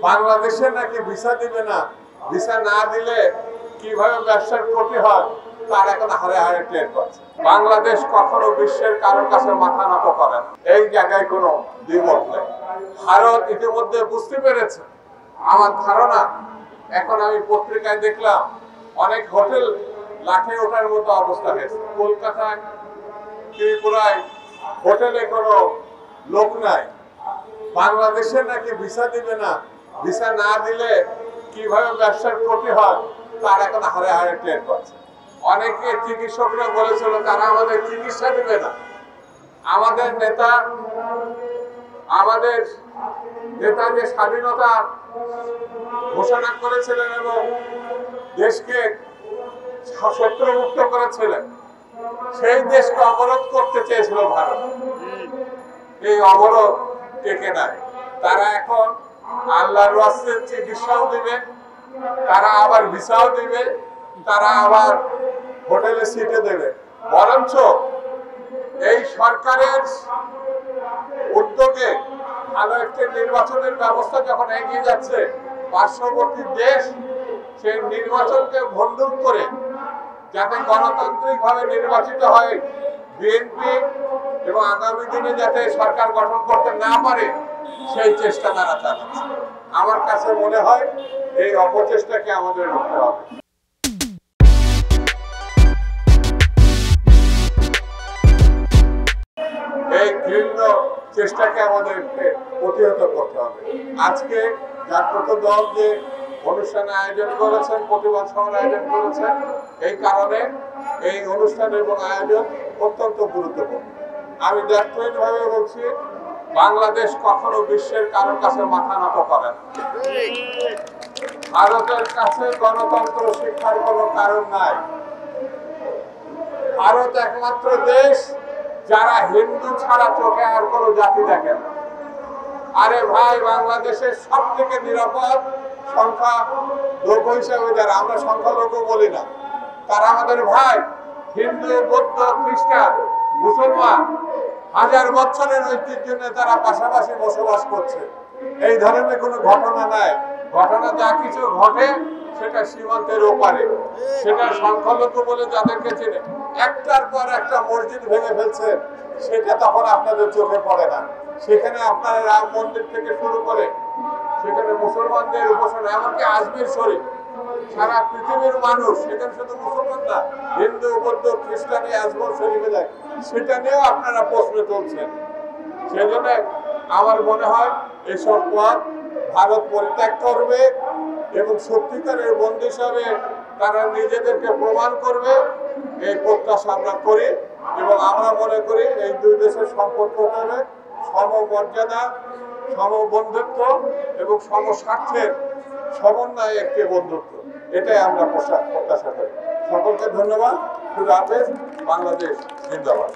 বাংলাদেশে নাকি ভিসা দিবে না, ভিসা না দিলে কিভাবে ব্যবসার ক্ষতি হয় তার এখন হারে হারে টের পাচ্ছে। বাংলাদেশ কখনো বিশ্বের কারোর কাছে মাথা নত করে না, এই জায়গায় কোনো দ্বিমত নেই। ভারত ইতিমধ্যে বুঝতে পেরেছে। আমার ধারণা, এখন আমি পত্রিকায় দেখলাম অনেক হোটেল লাঠে ওঠার মতো অবস্থা হয়েছে। কলকাতায়, ত্রিপুরায় হোটেলে কোনো লোক নাই। বাংলাদেশে নাকি ভিসা দিবে না, ভিসা না দিলে কিভাবে ব্যবসার ক্ষতি হয় তার এখন হারে হারে টের পাচ্ছে। অনেকে চিকিৎসকরা বলেছিল তারা আমাদের চিকিৎসা দিবে না। আমাদের নেতা যে স্বাধীনতা ঘোষণা করেছিলেন এবং দেশকে শত্রুমুক্ত করেছিলেন, সেই দেশকে অবরোধ করতে চেয়েছিল ভারত। এই অবরোধ টেকে নাই। তারা এখন আল্লাহর রাস্তায় চিকিৎসাও দিবে, তারা আবার ভিসাও দিবে, তারা আবার হোটেলে সিটে দেবে। বরঞ্চ এই সরকারের উদ্যোগে ভালো একটি নির্বাচনের ব্যবস্থা যখন এগিয়ে যাচ্ছে, পার্শ্ববর্তী দেশ সেই নির্বাচনকে ভণ্ডুল করে যাতে গণতান্ত্রিক ভাবে নির্বাচিত হয় বিএনপি এবং আগামী দিনে যাতে সরকার গঠন করতে না পারে সেই চেষ্টা তারা চালাচ্ছে। আমার কাছে মনে হয় এই অপচেষ্টাকে আমাদের রুখতে হবে। এই ঘৃণ্য চেষ্টাকে আমাদেরকে প্রতিহত করতে হবে। আজকে জাগ্রত দল যে অনুষ্ঠানে আয়োজন করেছেন, প্রতিবাদ সভার আয়োজন করেছেন, এই কারণে এই অনুষ্ঠান এবং আয়োজন অত্যন্ত গুরুত্বপূর্ণ। আমি ব্যক্তিগতভাবে বলছি, বাংলাদেশ কখনো বিশ্বের কারোর কাছে মাথা নত করে না। ভারতের কাছে গণতন্ত্র শিক্ষার কোনো কারণ নাই। ভারত একমাত্র দেশ যারা হিন্দু ছাড়া চোখে আর কোনো জাতি দেখে না। আরে ভাই, বাংলাদেশের সব থেকে নিরাপদ সংখ্যা লঘু হিসাবে যারা, আমরা সংখ্যালঘু বলি না, তারা আমাদের ভাই। হিন্দু, বৌদ্ধ, খ্রিস্টান, মুসলমান হাজার বছরের ঐতিহ্য নিয়ে তারা পাশাপাশি বসবাস করছে। এই ধরনের কোনো ঘটনা নাই। ঘটনা যা কিছু ঘটে সেটা সীমান্তের ওপারে, সেটা সংখ্যালঘু বলে যাদেরকে চেনে, একটার পর একটা মসজিদ ভেঙে ফেলছে, সেটা তখন আপনাদের চোখে পড়ে না। সেখানে আপনারা রাম মন্দির থেকে শুরু করে সেখানে মুসলমানদের উপাসনা, এমনকি আজমির শরীফ, সারা পৃথিবীর মানুষ সেখানে শুধু মুসলমান না, হিন্দু, বৌদ্ধ, খ্রিস্টানি আজমর শরীফে যায়, সেটা নিয়েও আপনারা প্রশ্ন তুলছেন। সেই জন্য আমার মনে হয় এসব পথ ভারত পরিত্যাগ করবে এবং সত্যিকারের বন্ধু হিসাবে তারা নিজেদেরকে প্রমাণ করবে, এই প্রত্যাশা আমরা করি। এবং আমরা মনে করি এই দুই দেশের সম্পর্ক হবে সমমর্যাদা, সমবন্ধুত্ব এবং সমস্বার্থের সমন্বয়ে একটি বন্ধুত্ব। এটাই আমরা প্রত্যাশা করি। সকলকে ধন্যবাদ। খুদা হাফেজ। বাংলাদেশ জিন্দাবাদ।